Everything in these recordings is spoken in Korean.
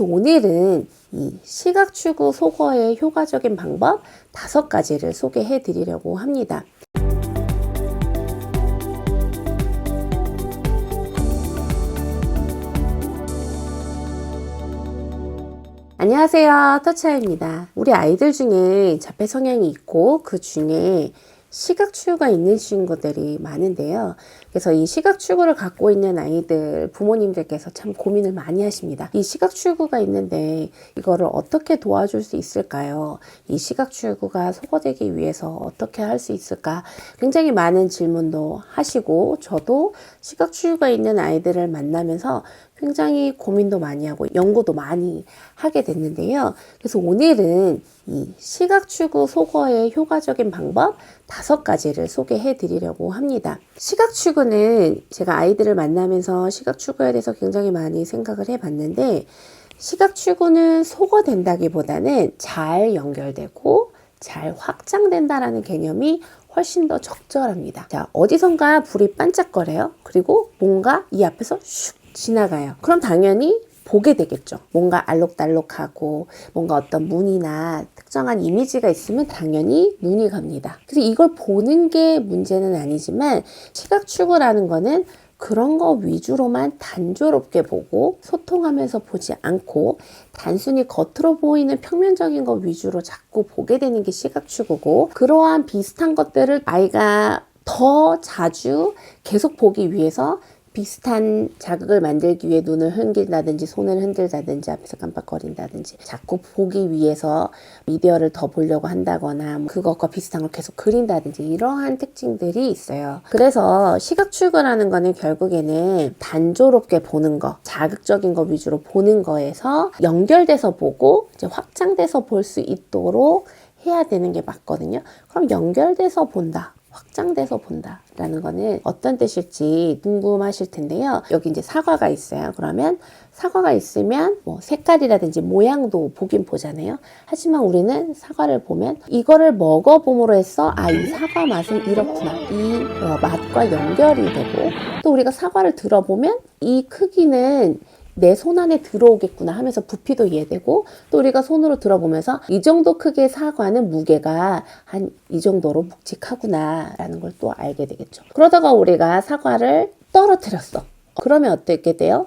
오늘은 이 시각추구 속어의 효과적인 방법 5가지를 소개해 드리려고 합니다. 안녕하세요, 터치아입니다. 우리 아이들 중에 자폐 성향이 있고 그 중에 시각추구가 있는 친구들이 많은데요. 그래서 이 시각추구를 갖고 있는 아이들 부모님들께서 참 고민을 많이 하십니다. 이 시각추구가 있는데 이거를 어떻게 도와줄 수 있을까요? 이 시각추구가 소거되기 위해서 어떻게 할 수 있을까? 굉장히 많은 질문도 하시고 저도 시각추구가 있는 아이들을 만나면서 굉장히 고민도 많이 하고 연구도 많이 하게 됐는데요. 그래서 오늘은 이 시각추구 소거의 효과적인 방법 5가지를 소개해 드리려고 합니다. 시각추구는 제가 아이들을 만나면서 시각추구에 대해서 굉장히 많이 생각을 해봤는데, 시각추구는 소거된다기보다는 잘 연결되고 잘 확장된다라는 개념이 훨씬 더 적절합니다. 자, 어디선가 불이 반짝거려요. 그리고 뭔가 이 앞에서 슉 지나가요. 그럼 당연히 보게 되겠죠. 뭔가 알록달록하고 뭔가 어떤 문이나 특정한 이미지가 있으면 당연히 눈이 갑니다. 그래서 이걸 보는 게 문제는 아니지만 시각추구라는 거는 그런 거 위주로만 단조롭게 보고 소통하면서 보지 않고 단순히 겉으로 보이는 평면적인 거 위주로 자꾸 보게 되는 게 시각추구고, 그러한 비슷한 것들을 아이가 더 자주 계속 보기 위해서 비슷한 자극을 만들기 위해 눈을 흔들다든지 손을 흔들다든지 앞에서 깜빡거린다든지 자꾸 보기 위해서 미디어를 더 보려고 한다거나 그것과 비슷한 걸 계속 그린다든지 이러한 특징들이 있어요. 그래서 시각추구라는 거는 결국에는 단조롭게 보는 거, 자극적인 거 위주로 보는 거에서 연결돼서 보고 이제 확장돼서 볼 수 있도록 해야 되는 게 맞거든요. 그럼 연결돼서 본다, 확장돼서 본다 라는 거는 어떤 뜻일지 궁금하실 텐데요. 여기 이제 사과가 있어요. 그러면 사과가 있으면 뭐 색깔이라든지 모양도 보긴 보잖아요. 하지만 우리는 사과를 보면 이거를 먹어봄으로 해서 이 사과 맛은 이렇구나, 이 맛과 연결이 되고, 또 우리가 사과를 들어보면 이 크기는 내 손 안에 들어오겠구나 하면서 부피도 이해되고, 또 우리가 손으로 들어보면서 이 정도 크기의 사과는 무게가 한 이 정도로 묵직하구나 라는 걸 또 알게 되겠죠. 그러다가 우리가 사과를 떨어뜨렸어. 그러면 어떻게 돼요?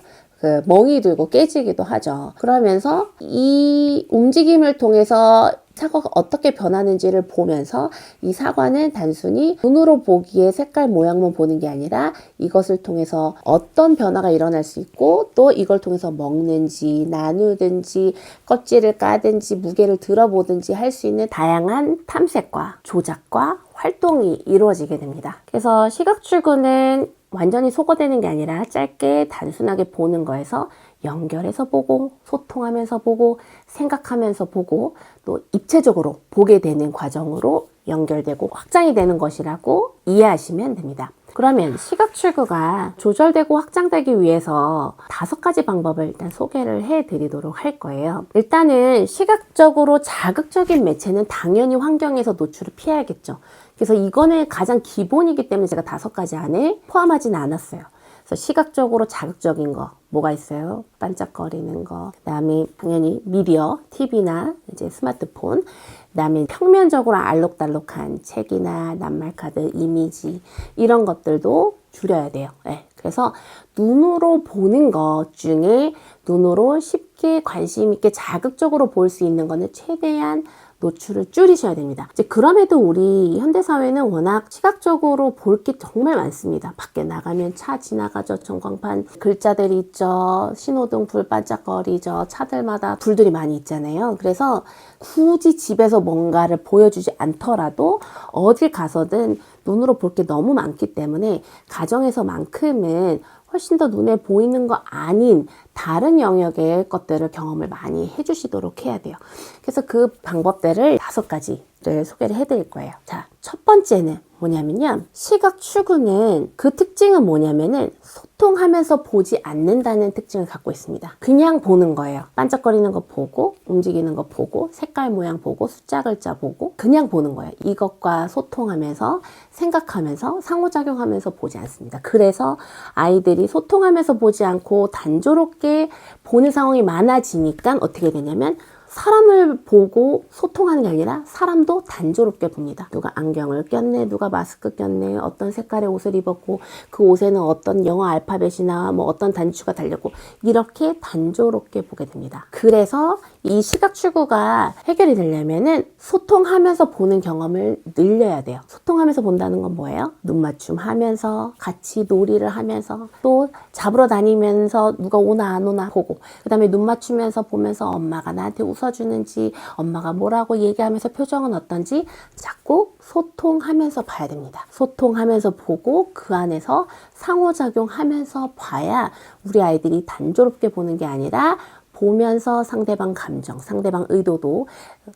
멍이 들고 깨지기도 하죠. 그러면서 이 움직임을 통해서 사과가 어떻게 변하는지를 보면서 이 사과는 단순히 눈으로 보기에 색깔 모양만 보는 게 아니라 이것을 통해서 어떤 변화가 일어날 수 있고, 또 이걸 통해서 먹는지 나누든지 껍질을 까든지 무게를 들어보든지 할 수 있는 다양한 탐색과 조작과 활동이 이루어지게 됩니다. 그래서 시각추구는 완전히 소거되는 게 아니라 짧게 단순하게 보는 거에서 연결해서 보고 소통하면서 보고 생각하면서 보고 또 입체적으로 보게 되는 과정으로 연결되고 확장이 되는 것이라고 이해하시면 됩니다. 그러면 시각추구가 조절되고 확장되기 위해서 5가지 방법을 일단 소개를 해드리도록 할 거예요. 일단은 시각적으로 자극적인 매체는 당연히 환경에서 노출을 피해야겠죠. 그래서 이거는 가장 기본이기 때문에 제가 5가지 안에 포함하지는 않았어요. 그래서 시각적으로 자극적인 거 뭐가 있어요? 반짝거리는 거, 그다음에 당연히 미디어, TV나 이제 스마트폰, 그다음에 평면적으로 알록달록한 책이나 낱말카드, 이미지 이런 것들도 줄여야 돼요. 네. 그래서 눈으로 보는 것 중에 눈으로 쉽게 관심 있게 자극적으로 볼 수 있는 거는 최대한 노출을 줄이셔야 됩니다. 이제 그럼에도 우리 현대사회는 워낙 시각적으로 볼 게 정말 많습니다. 밖에 나가면 차 지나가죠. 전광판 글자들이 있죠. 신호등 불 반짝거리죠. 차들마다 불들이 많이 있잖아요. 그래서 굳이 집에서 뭔가를 보여주지 않더라도 어딜 가서든 눈으로 볼 게 너무 많기 때문에 가정에서만큼은 훨씬 더 눈에 보이는 거 아닌 다른 영역의 것들을 경험을 많이 해주시도록 해야 돼요. 그래서 그 방법들을 5가지 방법들을 소개를 해드릴 거예요. 자, 첫 번째는 뭐냐면요. 시각 추구는 그 특징은 뭐냐면은 소통하면서 보지 않는다는 특징을 갖고 있습니다. 그냥 보는 거예요. 반짝거리는 거 보고, 움직이는 거 보고, 색깔 모양 보고, 숫자 글자 보고, 그냥 보는 거예요. 이것과 소통하면서, 생각하면서, 상호작용하면서 보지 않습니다. 그래서 아이들이 소통하면서 보지 않고 단조롭게 보는 상황이 많아지니까 어떻게 되냐면 사람을 보고 소통하는 게 아니라 사람도 단조롭게 봅니다. 누가 안경을 꼈네, 누가 마스크 꼈네, 어떤 색깔의 옷을 입었고 그 옷에는 어떤 영어 알파벳이나 뭐 어떤 단추가 달렸고 이렇게 단조롭게 보게 됩니다. 그래서 이 시각 추구가 해결이 되려면은 소통하면서 보는 경험을 늘려야 돼요. 소통하면서 본다는 건 뭐예요? 눈 맞춤 하면서 같이 놀이를 하면서 또 잡으러 다니면서 누가 오나 안 오나 보고 그 다음에 눈 맞추면서 보면서 엄마가 나한테 웃어주는지 엄마가 뭐라고 얘기하면서 표정은 어떤지 자꾸 소통하면서 봐야 됩니다. 소통하면서 보고 그 안에서 상호작용하면서 봐야 우리 아이들이 단조롭게 보는 게 아니라 보면서 상대방 감정, 상대방 의도도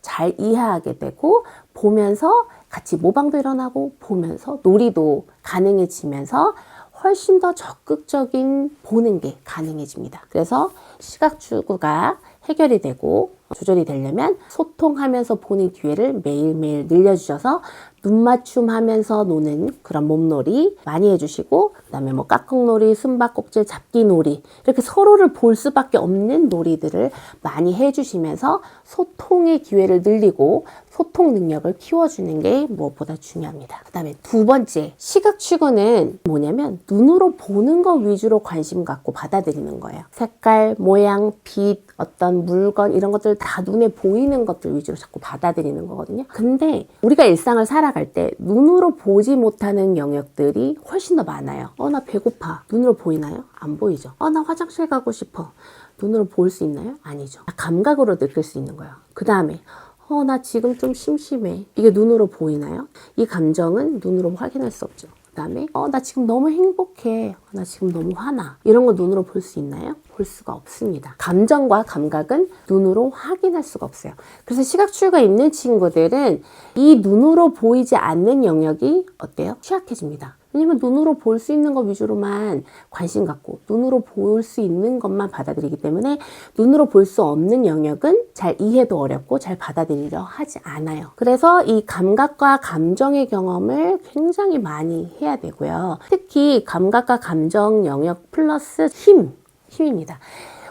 잘 이해하게 되고 보면서 같이 모방도 일어나고 보면서 놀이도 가능해지면서 훨씬 더 적극적인 보는 게 가능해집니다. 그래서 시각 추구가 해결이 되고 조절이 되려면 소통하면서 보는 기회를 매일매일 늘려주셔서 눈 맞춤하면서 노는 그런 몸놀이 많이 해주시고 그 다음에 뭐 깍꿍놀이, 숨바꼭질, 잡기놀이 이렇게 서로를 볼 수밖에 없는 놀이들을 많이 해주시면서 소통의 기회를 늘리고 소통 능력을 키워주는 게 무엇보다 중요합니다. 그 다음에 두 번째, 시각 추구는 뭐냐면 눈으로 보는 것 위주로 관심 갖고 받아들이는 거예요. 색깔, 모양, 빛, 어떤 물건 이런 것들 다 눈에 보이는 것들 위주로 자꾸 받아들이는 거거든요. 근데 우리가 일상을 살아갈 때 눈으로 보지 못하는 영역들이 훨씬 더 많아요. 나 배고파. 눈으로 보이나요? 안 보이죠. 나 화장실 가고 싶어. 눈으로 볼 수 있나요? 아니죠. 감각으로 느낄 수 있는 거예요. 그 다음에 나 지금 좀 심심해. 이게 눈으로 보이나요? 이 감정은 눈으로 확인할 수 없죠. 그 다음에 나 지금 너무 행복해. 나 지금 너무 화나. 이런 거 눈으로 볼 수 있나요? 볼 수가 없습니다. 감정과 감각은 눈으로 확인할 수가 없어요. 그래서 시각추유가 있는 친구들은 이 눈으로 보이지 않는 영역이 어때요? 취약해집니다. 왜냐면 눈으로 볼 수 있는 것 위주로만 관심 갖고 눈으로 볼 수 있는 것만 받아들이기 때문에 눈으로 볼 수 없는 영역은 잘 이해도 어렵고 잘 받아들이려 하지 않아요. 그래서 이 감각과 감정의 경험을 굉장히 많이 해야 되고요. 특히 감각과 감정 영역 플러스 힘입니다.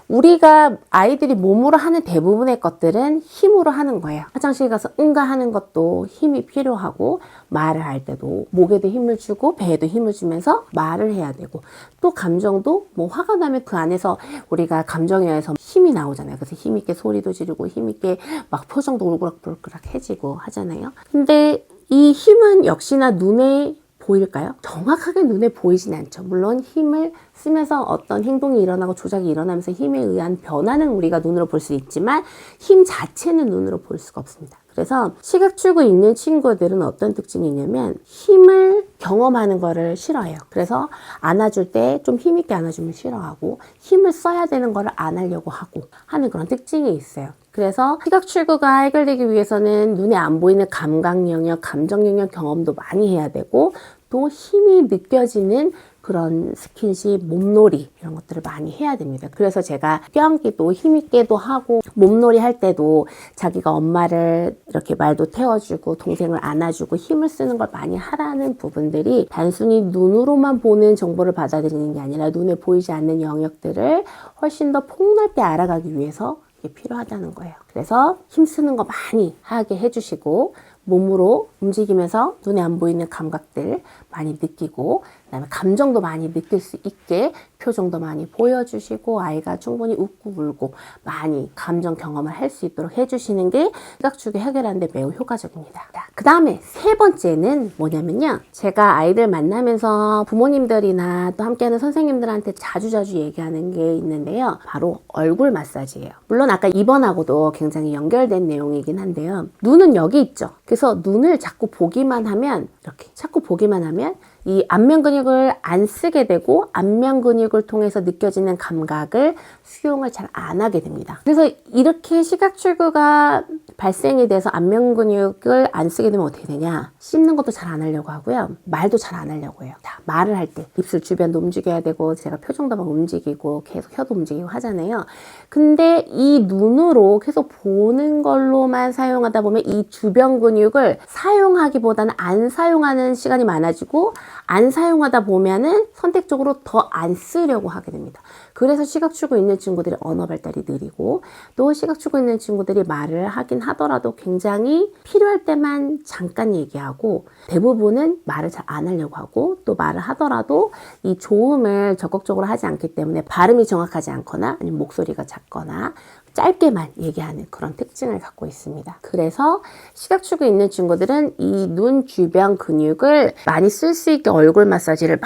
우리가 아이들이 몸으로 하는 대부분의 것들은 힘으로 하는 거예요. 화장실 가서 응가하는 것도 힘이 필요하고 말을 할 때도 목에도 힘을 주고 배에도 힘을 주면서 말을 해야 되고 또 감정도 뭐 화가 나면 그 안에서 우리가 감정에 의해서 힘이 나오잖아요. 그래서 힘있게 소리도 지르고 힘있게 막 표정도 울그락불그락 해지고 하잖아요. 근데 이 힘은 역시나 눈에 보일까요? 정확하게 눈에 보이진 않죠. 물론 힘을 쓰면서 어떤 행동이 일어나고 조작이 일어나면서 힘에 의한 변화는 우리가 눈으로 볼 수 있지만 힘 자체는 눈으로 볼 수가 없습니다. 그래서 시각추구 있는 친구들은 어떤 특징이 있냐면 힘을 경험하는 거를 싫어해요. 그래서 안아줄 때 좀 힘있게 안아주면 싫어하고 힘을 써야 되는 거를 안 하려고 하고 하는 그런 특징이 있어요. 그래서 시각추구가 해결되기 위해서는 눈에 안 보이는 감각 영역, 감정 영역 경험도 많이 해야 되고 또 힘이 느껴지는 그런 스킨십, 몸놀이 이런 것들을 많이 해야 됩니다. 그래서 제가 껴안기도 힘있게도 하고 몸놀이 할 때도 자기가 엄마를 이렇게 말도 태워주고 동생을 안아주고 힘을 쓰는 걸 많이 하라는 부분들이 단순히 눈으로만 보는 정보를 받아들이는 게 아니라 눈에 보이지 않는 영역들을 훨씬 더 폭넓게 알아가기 위해서 필요하다는 거예요. 그래서 힘쓰는 거 많이 하게 해주시고 몸으로 움직이면서 눈에 안 보이는 감각들 많이 느끼고 그다음에 감정도 많이 느낄 수 있게 표정도 많이 보여주시고 아이가 충분히 웃고 울고 많이 감정 경험을 할 수 있도록 해주시는 게 시각추구 해결하는 데 매우 효과적입니다. 그 다음에 세 번째는 뭐냐면요. 제가 아이들 만나면서 부모님들이나 또 함께하는 선생님들한테 자주 얘기하는 게 있는데요. 바로 얼굴 마사지예요. 물론 아까 2번하고도 굉장히 연결된 내용이긴 한데요. 눈은 여기 있죠. 그래서 눈을 자꾸 보기만 하면 이렇게 자꾸 보기만 하면 이 안면 근육을 안 쓰게 되고 안면 근육을 통해서 느껴지는 감각을 수용을 잘 안 하게 됩니다. 그래서 이렇게 시각추구가 발생이 돼서 안면 근육을 안 쓰게 되면 어떻게 되냐? 씹는 것도 잘 안 하려고 하고요. 말도 잘 안 하려고 해요. 자, 말을 할 때 입술 주변도 움직여야 되고 제가 표정도 막 움직이고 계속 혀도 움직이고 하잖아요. 근데 이 눈으로 계속 보는 걸로만 사용하다 보면 이 주변 근육을 사용하기보다는 안 사용하는 시간이 많아지고 안 사용하다 보면은 선택적으로 더 안 쓰려고 하게 됩니다. 그래서 시각축구 있는 친구들이 언어 발달이 느리고 또 시각축구 있는 친구들이 말을 하긴 하더라도 굉장히 필요할 때만 잠깐 얘기하고 대부분은 말을 잘 안 하려고 하고 또 말을 하더라도 이 조음을 적극적으로 하지 않기 때문에 발음이 정확하지 않거나 아니면 목소리가 작거나 짧게만 얘기하는 그런 특징을 갖고 있습니다. 그래서 시각축이 있는 친구들은 이 눈 주변 근육을 많이 쓸 수 있게 얼굴 마사지를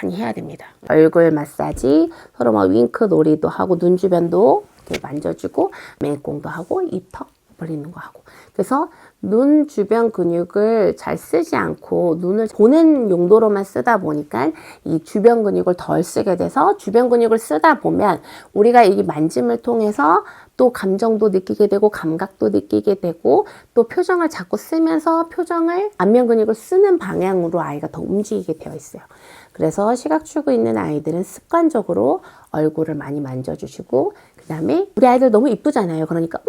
많이 해야 됩니다. 얼굴 마사지, 서로 막 윙크 놀이도 하고 눈 주변도 이렇게 만져주고 매공도 하고 입턱 벌리는 거 하고. 그래서 눈 주변 근육을 잘 쓰지 않고 눈을 보는 용도로만 쓰다 보니까 이 주변 근육을 덜 쓰게 돼서 주변 근육을 쓰다 보면 우리가 이 만짐을 통해서 또 감정도 느끼게 되고 감각도 느끼게 되고 또 표정을 자꾸 쓰면서 표정을 안면 근육을 쓰는 방향으로 아이가 더 움직이게 되어 있어요. 그래서 시각축이 있는 아이들은 습관적으로 얼굴을 많이 만져주시고 그 다음에 우리 아이들 너무 이쁘잖아요. 그러니까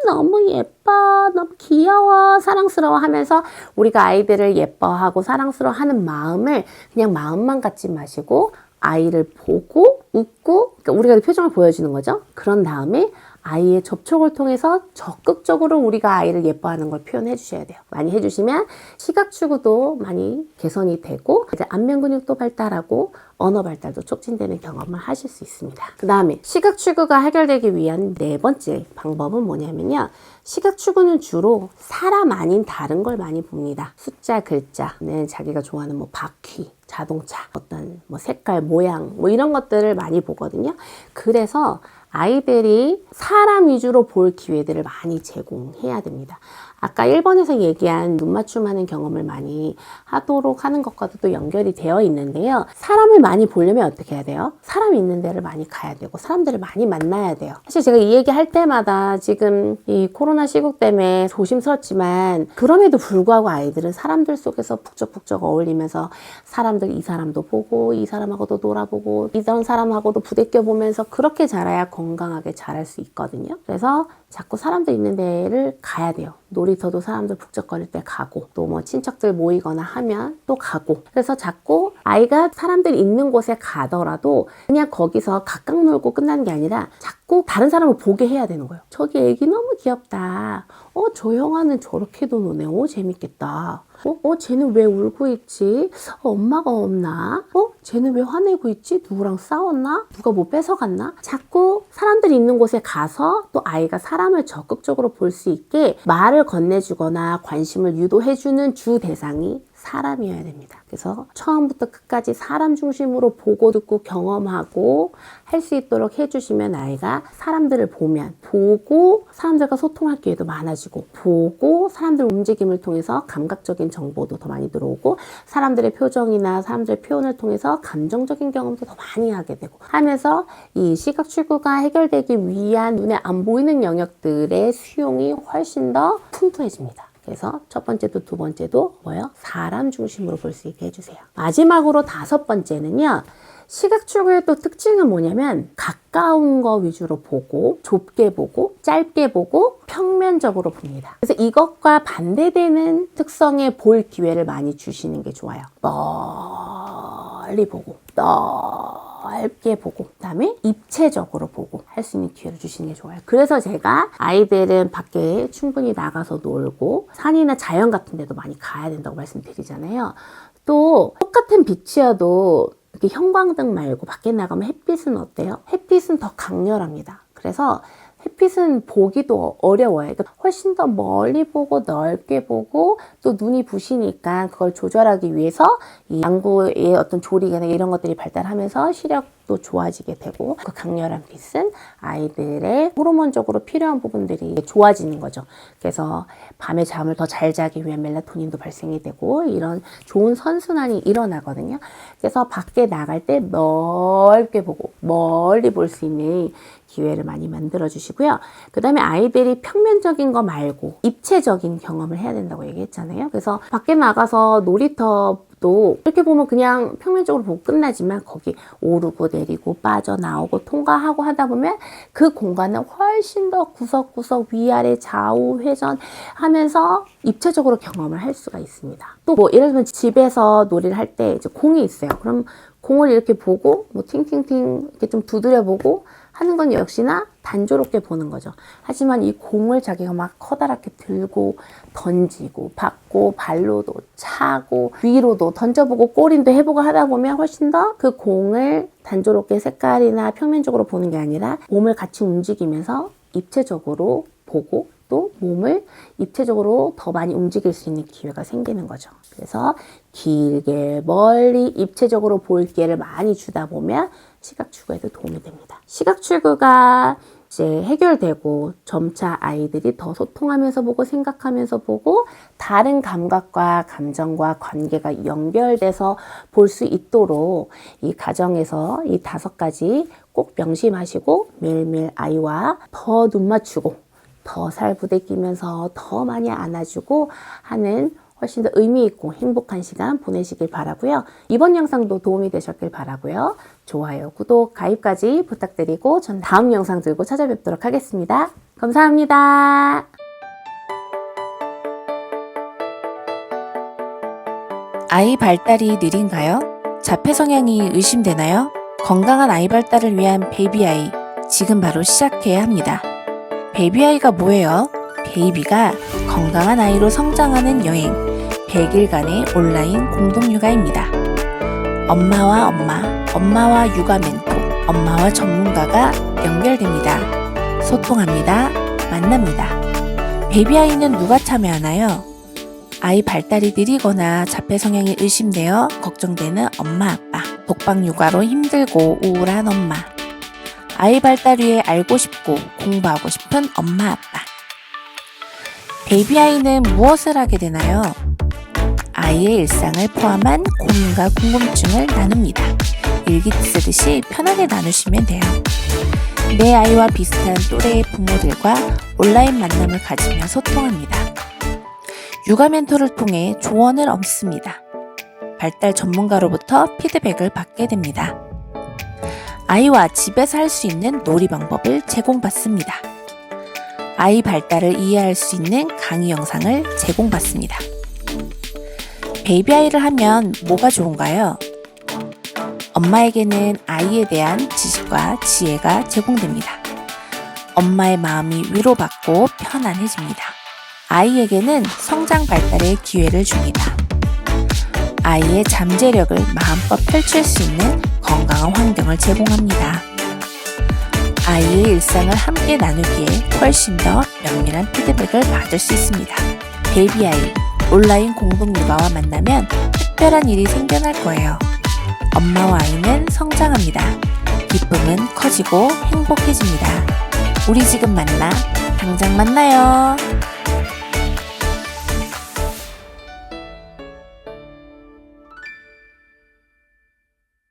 너무 예뻐, 너무 귀여워, 사랑스러워 하면서 우리가 아이들을 예뻐하고 사랑스러워하는 마음을 그냥 마음만 갖지 마시고 아이를 보고 웃고 그러니까 우리가 표정을 보여주는 거죠. 그런 다음에 아이의 접촉을 통해서 적극적으로 우리가 아이를 예뻐하는 걸 표현해 주셔야 돼요. 많이 해주시면 시각추구도 많이 개선이 되고 이제 안면 근육도 발달하고 언어 발달도 촉진되는 경험을 하실 수 있습니다. 그 다음에 시각추구가 해결되기 위한 네 번째 방법은 뭐냐면요. 시각추구는 주로 사람 아닌 다른 걸 많이 봅니다. 숫자, 글자는 자기가 좋아하는 뭐 바퀴, 자동차, 어떤 뭐 색깔, 모양 뭐 이런 것들을 많이 보거든요. 그래서 아이들이 사람 위주로 볼 기회들을 많이 제공해야 됩니다. 아까 1번에서 얘기한 눈 맞춤하는 경험을 많이 하도록 하는 것과도 또 연결이 되어 있는데요. 사람을 많이 보려면 어떻게 해야 돼요? 사람이 있는 데를 많이 가야 되고 사람들을 많이 만나야 돼요. 사실 제가 이 얘기 할 때마다 지금 이 코로나 시국 때문에 조심스럽지만 그럼에도 불구하고 아이들은 사람들 속에서 북적북적 어울리면서 사람들 이 사람도 보고 이 사람하고도 놀아보고 이런 사람하고도 부대껴 보면서 그렇게 자라야 건강하게 자랄 수 있거든요. 그래서 자꾸 사람들 있는 데를 가야 돼요. 놀이터도 사람들 북적거릴 때 가고 또 뭐 친척들 모이거나 하면 또 가고 그래서 자꾸 아이가 사람들 있는 곳에 가더라도 그냥 거기서 각각 놀고 끝나는 게 아니라 자꾸 다른 사람을 보게 해야 되는 거예요. 저기 애기 너무 귀엽다. 저 형아는 저렇게도 노네. 재밌겠다. 쟤는 왜 울고 있지? 엄마가 없나? 쟤는 왜 화내고 있지? 누구랑 싸웠나? 누가 뭐 뺏어갔나? 자꾸 사람들이 있는 곳에 가서 또 아이가 사람을 적극적으로 볼 수 있게 말을 건네주거나 관심을 유도해주는 주 대상이 사람이어야 됩니다. 그래서 처음부터 끝까지 사람 중심으로 보고 듣고 경험하고 할 수 있도록 해주시면 아이가 사람들을 보고 사람들과 소통할 기회도 많아지고 보고 사람들 움직임을 통해서 감각적인 정보도 더 많이 들어오고 사람들의 표정이나 사람들의 표현을 통해서 감정적인 경험도 더 많이 하게 되고 하면서 이 시각 출구가 해결되기 위한 눈에 안 보이는 영역들의 수용이 훨씬 더 풍부해집니다. 그래서 첫 번째도 두 번째도 사람 중심으로 볼 수 있게 해주세요. 마지막으로 다섯 번째는요. 시각출구의 또 특징은 뭐냐면 가까운 거 위주로 보고 좁게 보고 짧게 보고 평면적으로 봅니다. 그래서 이것과 반대되는 특성의 볼 기회를 많이 주시는 게 좋아요. 멀리 보고 넓게 보고 그다음에 입체적으로 보고 할 수 있는 기회를 주시는 게 좋아요. 그래서 제가 아이들은 밖에 충분히 나가서 놀고 산이나 자연 같은 데도 많이 가야 된다고 말씀드리잖아요. 또 똑같은 빛이어도 이렇게 형광등 말고 밖에 나가면 햇빛은 어때요? 햇빛은 더 강렬합니다. 그래서 햇빛은 보기도 어려워요. 그러니까 훨씬 더 멀리 보고 넓게 보고 또 눈이 부시니까 그걸 조절하기 위해서 이 안구의 어떤 조리개나 이런 것들이 발달하면서 시력 또 좋아지게 되고, 그 강렬한 빛은 아이들의 호르몬적으로 필요한 부분들이 좋아지는 거죠. 그래서 밤에 잠을 더 잘 자기 위한 멜라토닌도 발생이 되고 이런 좋은 선순환이 일어나거든요. 그래서 밖에 나갈 때 넓게 보고 멀리 볼 수 있는 기회를 많이 만들어 주시고요. 그 다음에 아이들이 평면적인 거 말고 입체적인 경험을 해야 된다고 얘기했잖아요. 그래서 밖에 나가서 놀이터도 이렇게 보면 그냥 평면적으로 보고 끝나지만 거기 오르고 내리고 빠져나오고 통과하고 하다 보면 그 공간을 훨씬 더 구석구석 위아래 좌우 회전 하면서 입체적으로 경험을 할 수가 있습니다. 또 뭐 예를 들면 집에서 놀이를 할 때 이제 공이 있어요. 그럼 공을 이렇게 보고 뭐 팅팅팅 이렇게 좀 두드려 보고 하는 건 역시나 단조롭게 보는 거죠. 하지만 이 공을 자기가 막 커다랗게 들고 던지고 받고 발로도 차고 위로도 던져보고 꼬린도 해보고 하다 보면 훨씬 더 그 공을 단조롭게 색깔이나 평면적으로 보는 게 아니라 몸을 같이 움직이면서 입체적으로 보고 또 몸을 입체적으로 더 많이 움직일 수 있는 기회가 생기는 거죠. 그래서 길게 멀리 입체적으로 볼 기회를 많이 주다 보면 시각 추구에도 도움이 됩니다. 시각 추구가 이제 해결되고 점차 아이들이 더 소통하면서 보고 생각하면서 보고 다른 감각과 감정과 관계가 연결돼서 볼 수 있도록 이 가정에서 이 5가지 꼭 명심하시고 매일매일 아이와 더 눈 맞추고 더 살 부대끼면서 더 많이 안아주고 하는 훨씬 더 의미 있고 행복한 시간 보내시길 바라고요. 이번 영상도 도움이 되셨길 바라고요. 좋아요, 구독, 가입까지 부탁드리고 전 다음 영상 들고 찾아뵙도록 하겠습니다. 감사합니다. 아이 발달이 느린가요? 자폐 성향이 의심되나요? 건강한 아이 발달을 위한 베이비아이, 지금 바로 시작해야 합니다. 베이비아이가 뭐예요? 베이비가 건강한 아이로 성장하는 여행, 100일간의 온라인 공동육아입니다. 엄마와 엄마, 엄마와 육아 멘토, 엄마와 전문가가 연결됩니다. 소통합니다. 만납니다. 베이비아이는 누가 참여하나요? 아이 발달이 느리거나 자폐 성향이 의심되어 걱정되는 엄마, 아빠, 독박 육아로 힘들고 우울한 엄마, 아이 발달 위해 알고 싶고 공부하고 싶은 엄마, 아빠. 베이비아이는 무엇을 하게 되나요? 아이의 일상을 포함한 고민과 궁금증을 나눕니다. 일기 쓰듯이 편하게 나누시면 돼요. 내 아이와 비슷한 또래의 부모들과 온라인 만남을 가지며 소통합니다. 육아 멘토를 통해 조언을 얻습니다. 발달 전문가로부터 피드백을 받게 됩니다. 아이와 집에서 할 수 있는 놀이 방법을 제공받습니다. 아이 발달을 이해할 수 있는 강의 영상을 제공받습니다. 베이비아이를 하면 뭐가 좋은가요? 엄마에게는 아이에 대한 지식과 지혜가 제공됩니다. 엄마의 마음이 위로받고 편안해집니다. 아이에게는 성장 발달의 기회를 줍니다. 아이의 잠재력을 마음껏 펼칠 수 있는 건강한 환경을 제공합니다. 아이의 일상을 함께 나누기에 훨씬 더 면밀한 피드백을 받을 수 있습니다. 베이비아이, 온라인 공동육아와 만나면 특별한 일이 생겨날 거예요. 엄마와 아이는 성장합니다. 기쁨은 커지고 행복해집니다. 우리 지금 만나, 당장 만나요.